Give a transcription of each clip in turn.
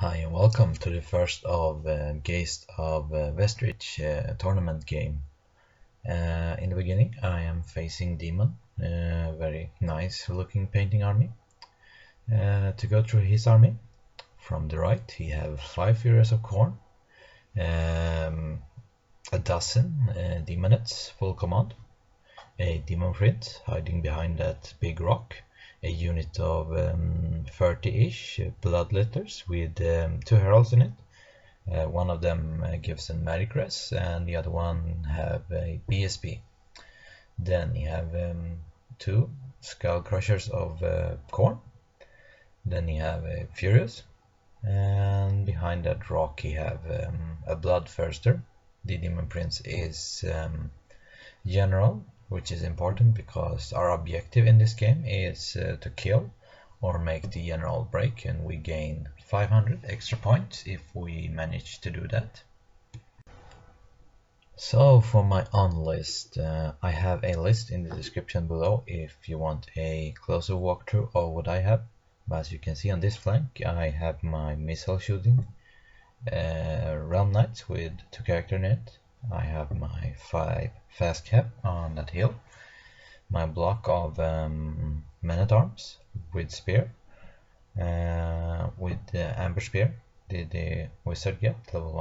Hi and welcome to the first of Geist of Westridge tournament game. In the beginning I am facing Demon, very nice looking painting army. To go through his army, from the right he have 5 Furious of Corn, a dozen Demonettes full command, a Demon Print hiding behind that big rock, a unit of 30-ish Bloodletters with 2 Heralds in it. One of them gives a Magic Res and the other one have a BSB. Then you have 2 Skull Crushers of Corn. Then you have a Furious, and behind that rock you have a Bloodthirster. The Demon Prince is General, which is important because our objective in this game is to kill or make the general break, and we gain 500 extra points if we manage to do that. So for my on list, I have a list in the description below if you want a closer walkthrough of what I have. But as you can see on this flank, I have my missile shooting Realm Knights with 2 characters in it. I have my 5 fast cap on that hill, my block of men-at-arms with spear, with the amber spear did the wizard get level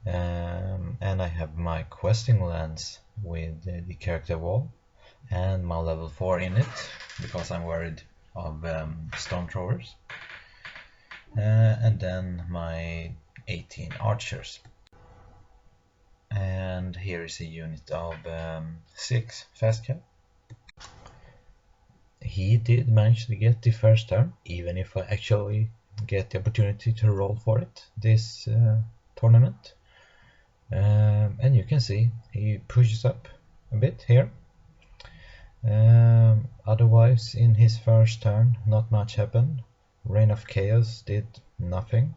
1, and I have my questing lance with the character wall and my level 4 in it because I'm worried of stone throwers, and then my 18 archers. And here is a unit of 6 fast cap. He did manage to get the first turn, even if I actually get the opportunity to roll for it this tournament. And you can see he pushes up a bit here. Otherwise, in his first turn, not much happened. Reign of Chaos did nothing,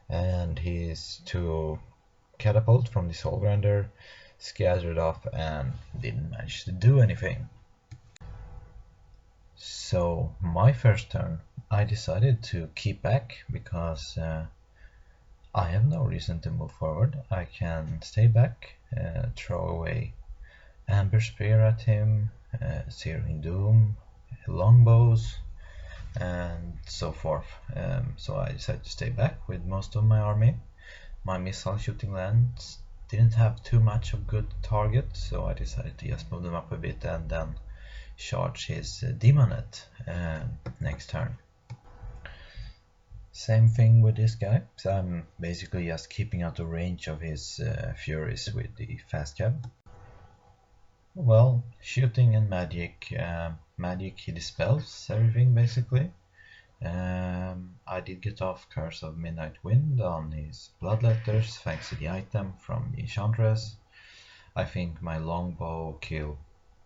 and his 2 catapult from the Soul Grinder scattered off and didn't manage to do anything. So my first turn I decided to keep back because I have no reason to move forward. I can stay back, throw away Amber Spear at him, Searing Doom, longbows, and so forth. So I decided to stay back with most of my army. My missile shooting lance didn't have too much of good target, so I decided to just move them up a bit and then charge his Demonette next turn. Same thing with this guy, so I'm basically just keeping out the range of his Furies with the fast cab. Well, shooting and magic. Magic he dispels everything basically. I did get off Curse of Midnight Wind on his Bloodletters thanks to the item from the Enchantress. I think my longbow killed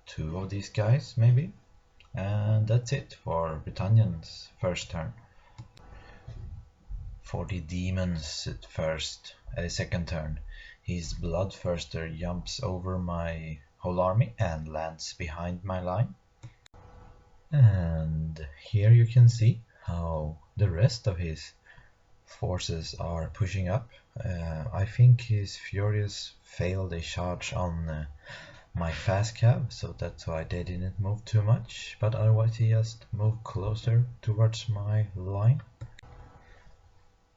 2 of these guys maybe, and that's it for Bretonnian's first turn. For the demon's second turn, his Bloodthirster jumps over my whole army and lands behind my line. And here you can see how the rest of his forces are pushing up. I think his Furious failed a charge on my fast cab, so that's why they didn't move too much, but otherwise he just moved closer towards my line.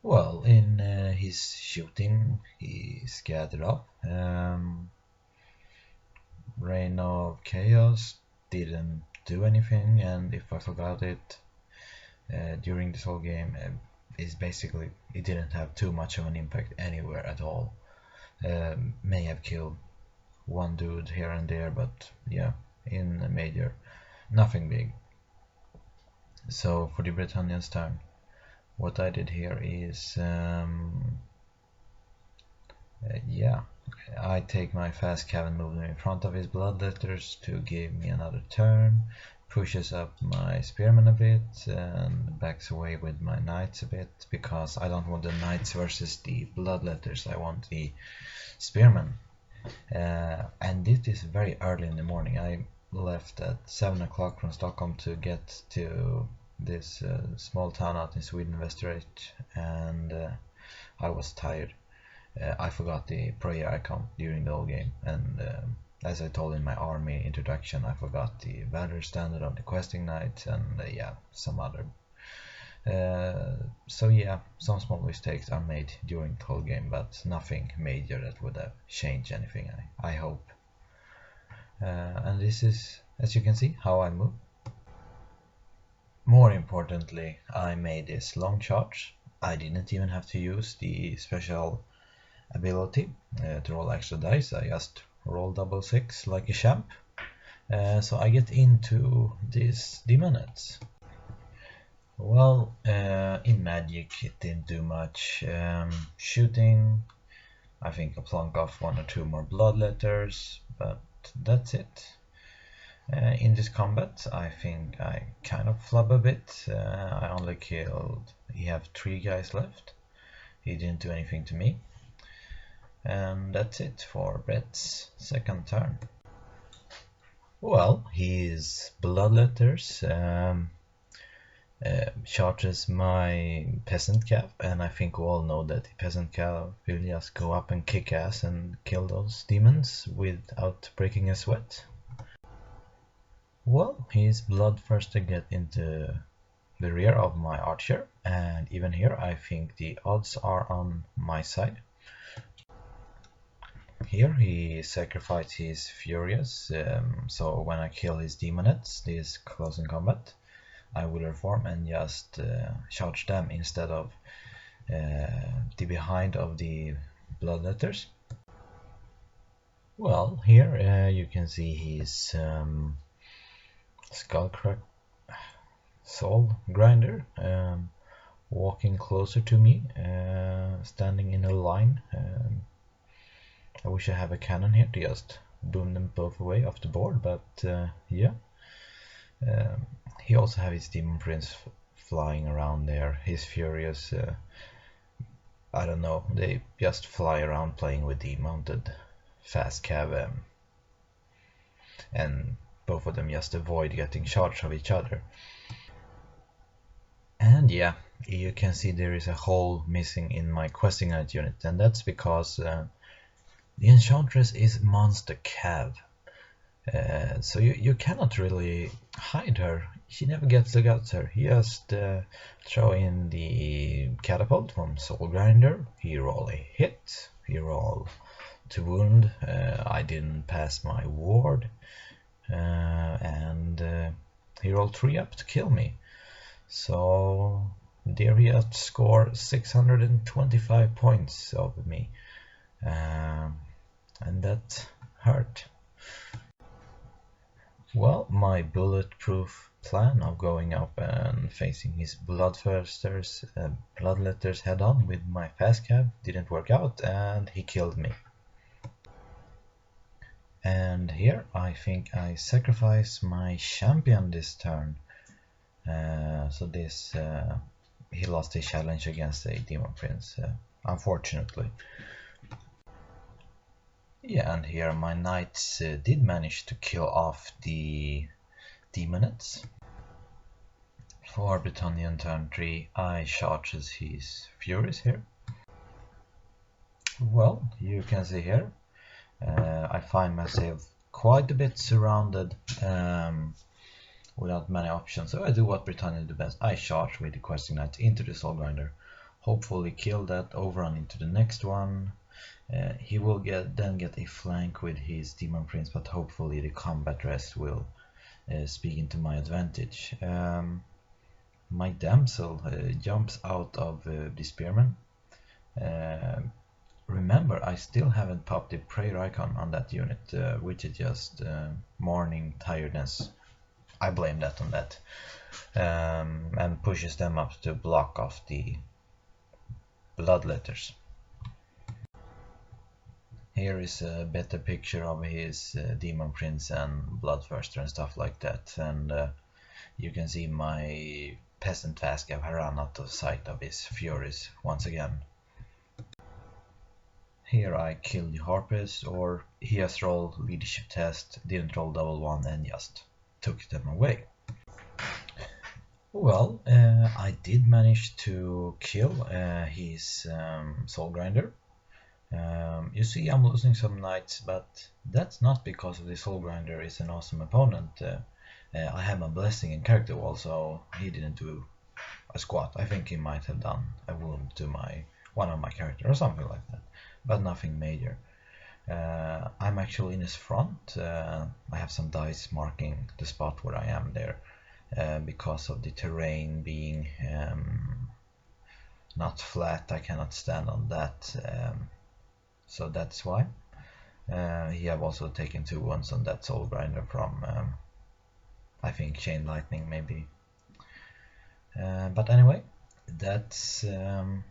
Well, in his shooting he scattered off. Reign of Chaos didn't do anything, and if I forgot it during this whole game, is basically it didn't have too much of an impact anywhere at all. May have killed 1 dude here and there, but yeah, in a major, nothing big. So for the Bretonnian's turn, what I did here is yeah, I take my fast cab and move them in front of his Bloodletters to give me another turn, pushes up my Spearmen a bit and backs away with my Knights a bit because I don't want the Knights versus the Bloodletters, I want the Spearmen. And this is very early in the morning. I left at 7 o'clock from Stockholm to get to this small town out in Sweden, Westridge, and I was tired. I forgot the prayer icon during the whole game, and as I told in my army introduction, I forgot the valor standard on the questing knight, and yeah, some other. So yeah, some small mistakes are made during the whole game, but nothing major that would have changed anything, I hope. And this is, as you can see, how I move. More importantly, I made this long charge. I didn't even have to use the special ability to roll extra dice. I just roll double six like a champ. So I get into these demonettes. Well, in magic it didn't do much. Shooting, I think I plunk off one or two more bloodletters, but that's it. In this combat, I think I kind of flub a bit. I only killed, he have 3 guys left. He didn't do anything to me. And that's it for Brett's second turn. Well, his bloodletters charges my peasant cav, and I think we all know that the peasant cav will just go up and kick ass and kill those demons without breaking a sweat. Well, his bloodthirster get into the rear of my archer, and even here I think the odds are on my side. Here he sacrificed his Furious, so when I kill his demonettes, this close in combat, I will reform and just charge them instead of the behind of the bloodletters. Well, here you can see his Skullcrack Soul Grinder walking closer to me, standing in a line. I wish I have a cannon here to just boom them both away off the board, but yeah. He also have his Demon Prince flying around there. His Furious, I don't know, they just fly around playing with the mounted fast cav, and both of them just avoid getting charged of each other. And yeah, you can see there is a hole missing in my questing knight unit, and that's because the enchantress is monster cav. So you cannot really hide her. She never gets the guts her. He just throw in the catapult from Soul Grinder. He roll a hit. He roll to wound. I didn't pass my ward, and he rolled 3 up to kill me. So there he had scored 625 points over me, and that hurt. Well, my bulletproof plan of going up and facing his bloodthirsters, bloodletters head on with my fast cav didn't work out, and he killed me. And here I think I sacrifice my champion this turn. So this he lost a challenge against a demon prince, unfortunately. Yeah, and here my knights did manage to kill off the demonettes. For Bretonnia turn 3, I charges his Furies here. Well, you can see here, I find myself quite a bit surrounded without many options, so I do what Bretonnia do best. I charge with the questing knight into the Soul Grinder, hopefully kill that, overrun into the next one. He will then get a flank with his Demon Prince, but hopefully the combat rest will speak into my advantage. My damsel jumps out of the spearman. Remember, I still haven't popped the prayer icon on that unit, which is just morning tiredness. I blame that on that, and pushes them up to block off the bloodletters. Here is a better picture of his Demon Prince and Bloodthirster and stuff like that, and you can see my peasant fast cav run out of sight of his Furies once again. Here I kill the Harpers, or he has rolled leadership test, didn't roll double one, and just took them away. Well, I did manage to kill his Soul Grinder. You see, I'm losing some knights, but that's not because of the Soul Grinder is an awesome opponent. I have my blessing in character wall, so he didn't do a squat. I think he might have done a wound to one of my characters or something like that, but nothing major. I'm actually in his front. I have some dice marking the spot where I am there because of the terrain being not flat. I cannot stand on that, so that's why. He have also taken 2 wounds on that Soul Grinder from, I think, Chain Lightning maybe. But anyway, that's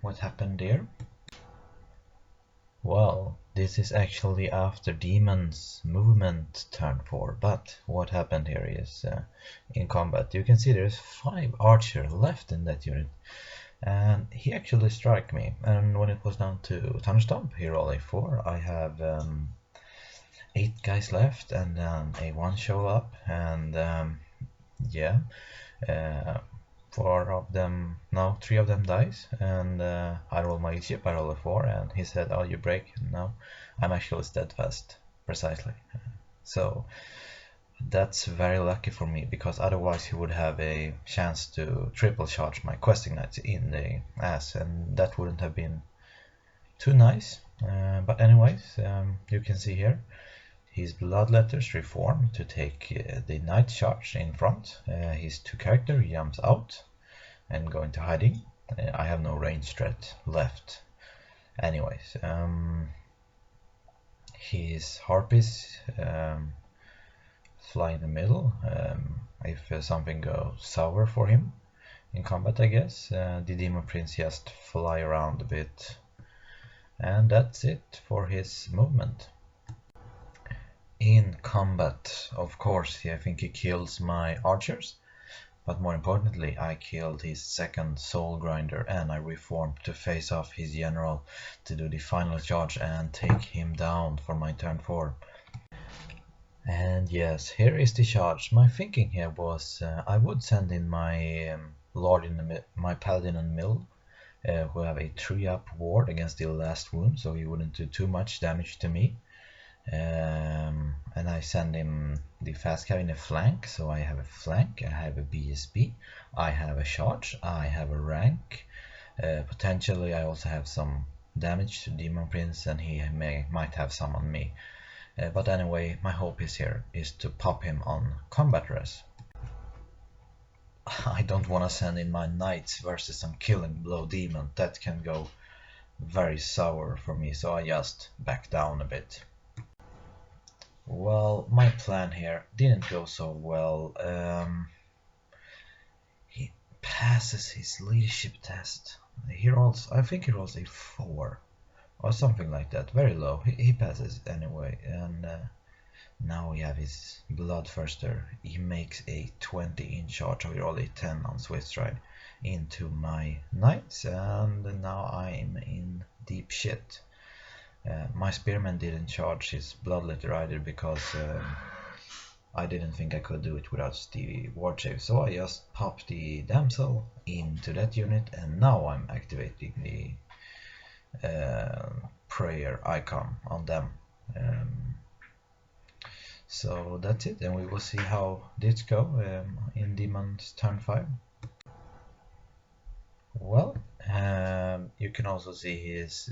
what happened there. Well, this is actually after Demon's movement turn 4, but what happened here is in combat you can see there's 5 archer left in that unit, and he actually struck me, and when it was down to Thunderstomp he rolled a 4. I have 8 guys left, and a 1 show up, and yeah, 4 of them, no, 3 of them dies, and I roll my ship, I roll a 4, and he said, oh, you break. No, I'm actually steadfast, precisely. So that's very lucky for me, because otherwise he would have a chance to triple charge my questing knights in the ass, and that wouldn't have been too nice. But anyways, you can see here his bloodletters reform to take the knight charge in front. His 2 character jumps out and go into hiding. I have no range threat left. Anyways, his harpies fly in the middle. If something goes sour for him in combat, I guess, the Demon Prince just fly around a bit. And that's it for his movement. In combat, of course, I think he kills my archers, but more importantly, I killed his 2nd Soul Grinder, and I reformed to face off his general to do the final charge and take him down for my turn 4. And yes, here is the charge. My thinking here was I would send in my Lord in the my Paladin and Mill, who have a 3-up ward against the last wound, so he wouldn't do too much damage to me. And I send him the fast cav in a flank, so I have a flank, I have a BSB, I have a charge, I have a rank, potentially I also have some damage to Demon Prince, and he might have some on me. But anyway, my hope is here is to pop him on combat res. I don't want to send in my knights versus some killing blow demon. That can go very sour for me, so I just back down a bit. Well, my plan here didn't go so well. He passes his leadership test. He rolls, I think he rolls a 4 or something like that, very low. He passes anyway, and now we have his Bloodthirster. He makes a 20 in charge, so he rolled a 10 on Westridge into my knights, and now I'm in deep shit. My Spearman didn't charge his Bloodletter either, because I didn't think I could do it without the ward save, so I just popped the Damsel into that unit, and now I'm activating the prayer icon on them. So that's it, and we will see how this go in Demon's turn 5. Well, you can also see his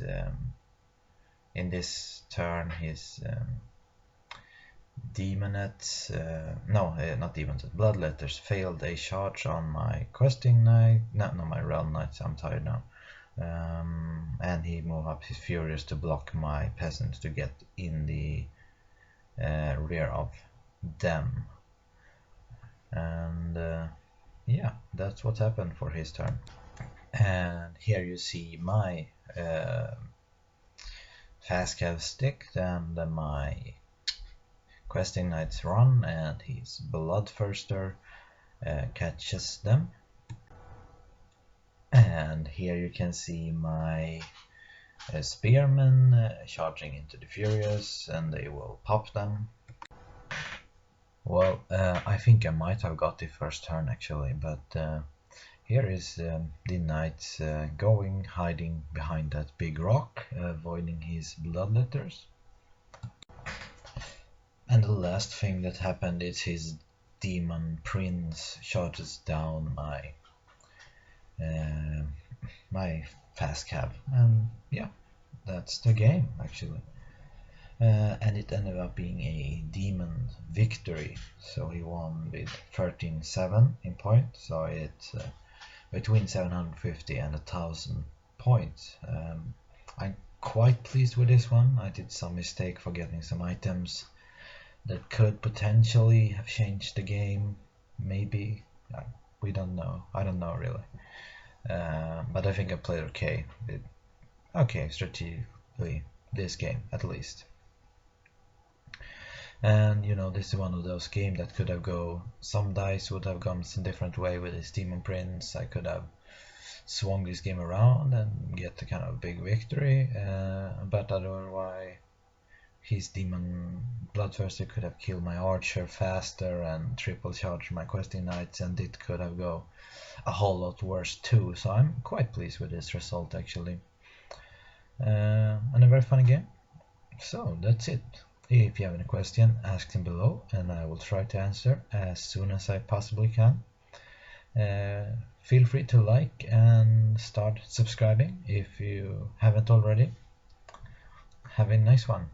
in this turn his Demonettes, no, not Demonettes, Bloodletters failed a charge on my questing knight, no, my realm knights, I'm tired now. And he moved up his Furious to block my peasants to get in the rear of them. And yeah, that's what happened for his turn. And here you see my fast cav stick, and my questing knights run, and his Bloodthirster catches them. And here you can see my Spearmen charging into the Furious, and they will pop them. Well, I think I might have got the first turn actually, but here is the knight going, hiding behind that big rock, avoiding his bloodletters. And the last thing that happened is his demon prince charges down my fast cab, and yeah, that's the game actually. And it ended up being a demon victory, so he won with 13-7 in points, so it's between 750 and 1000 points. I'm quite pleased with this one. I did some mistake forgetting some items that could potentially have changed the game, maybe. We don't know. I don't know really. But I think I played okay. Okay strategically this game at least. And you know, this is one of those games that could have some dice would have gone some different way with his demon prince. I could have swung this game around and get a kind of big victory, but otherwise his demon bloodthirster could have killed my archer faster and triple charged my questing knights, and it could have go a whole lot worse too. So I'm quite pleased with this result actually, and a very funny game. So that's it. If you have any question, ask them below and I will try to answer as soon as I possibly can. Feel free to like and start subscribing if you haven't already. Have a nice one.